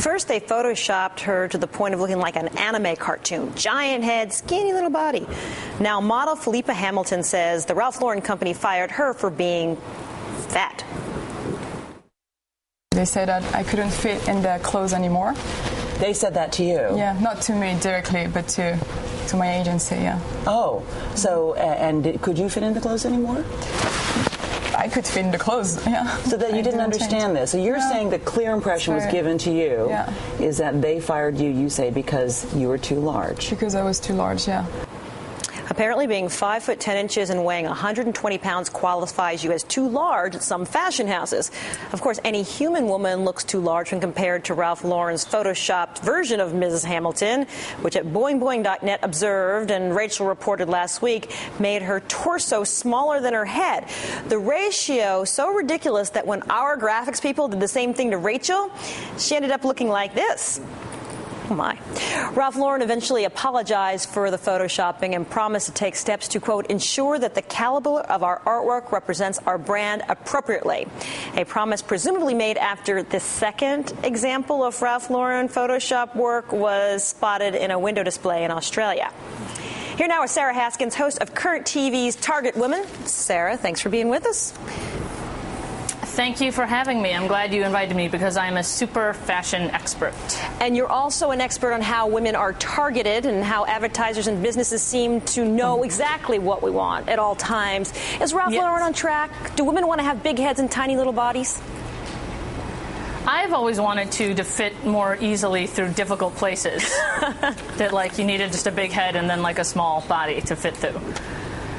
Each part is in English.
First, they photoshopped her to the point of looking like an anime cartoon. Giant head, skinny little body. Now, model Philippa Hamilton says the Ralph Lauren company fired her for being fat. They said that I couldn't fit in their clothes anymore. They said that to you? Yeah, not to me directly, but to my agency, yeah. Oh, so, and could you fit in the clothes anymore? I could fit in the clothes, yeah. So that you didn't understand this. So you're saying the clear impression was given to you is that they fired you, you say, because you were too large. Because I was too large, yeah. Apparently being 5 foot 10 inches and weighing 120 pounds qualifies you as too large at some fashion houses. Of course, any human woman looks too large when compared to Ralph Lauren's photoshopped version of Mrs. Hamilton, which at boingboing.net observed and Rachel reported last week made her torso smaller than her head. The ratio so ridiculous that when our graphics people did the same thing to Rachel, she ended up looking like this. Oh my. Ralph Lauren eventually apologized for the photoshopping and promised to take steps to, quote, ensure that the caliber of our artwork represents our brand appropriately. A promise presumably made after the second example of Ralph Lauren Photoshop work was spotted in a window display in Australia. Here now is Sarah Haskins, host of Current TV's Target Women. Sarah, thanks for being with us. Thank you for having me. I'm glad you invited me because I'm a super fashion expert. And you're also an expert on how women are targeted and how advertisers and businesses seem to know exactly what we want at all times. Is Ralph Lauren on track? Do women want to have big heads and tiny little bodies? I've always wanted to fit more easily through difficult places. That, like, you needed just a big head and then, like, a small body to fit through.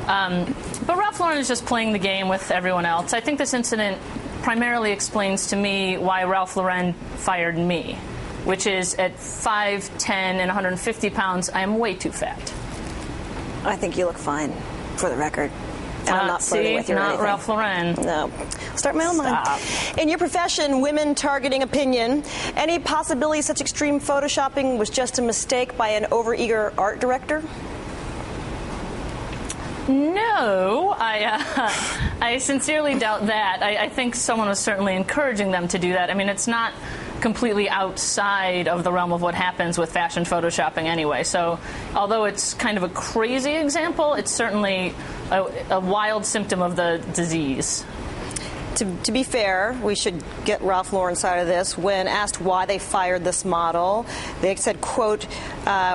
But Ralph Lauren is just playing the game with everyone else. I think this incident primarily explains to me why Ralph Lauren fired me, which is at 5'10" and 150 pounds, I am way too fat. I think you look fine, for the record. And I'm not flirting with you or not anything. Ralph Lauren. No. Start my own line. In your profession, women targeting opinion, any possibility such extreme photoshopping was just a mistake by an overeager art director? No, I sincerely doubt that. I think someone was certainly encouraging them to do that. I mean, it's not completely outside of the realm of what happens with fashion photoshopping anyway. So although it's kind of a crazy example, it's certainly a wild symptom of the disease. To be fair, we should get Ralph Lauren's side of this. When asked why they fired this model, they said, quote,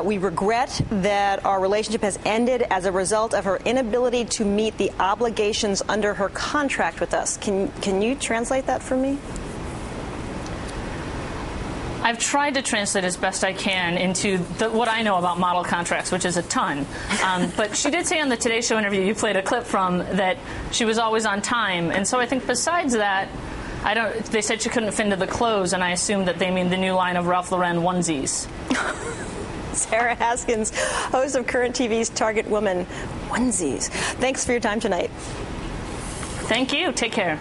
we regret that our relationship has ended as a result of her inability to meet the obligations under her contract with us. Can you translate that for me? I've tried to translate as best I can into what I know about model contracts, which is a ton. But she did say on the Today Show interview you played a clip from that she was always on time. And so I think besides that, they said she couldn't fit into the clothes, and I assume that they mean the new line of Ralph Lauren onesies. Sarah Haskins, host of Current TV's Target Women onesies. Thanks for your time tonight. Thank you. Take care.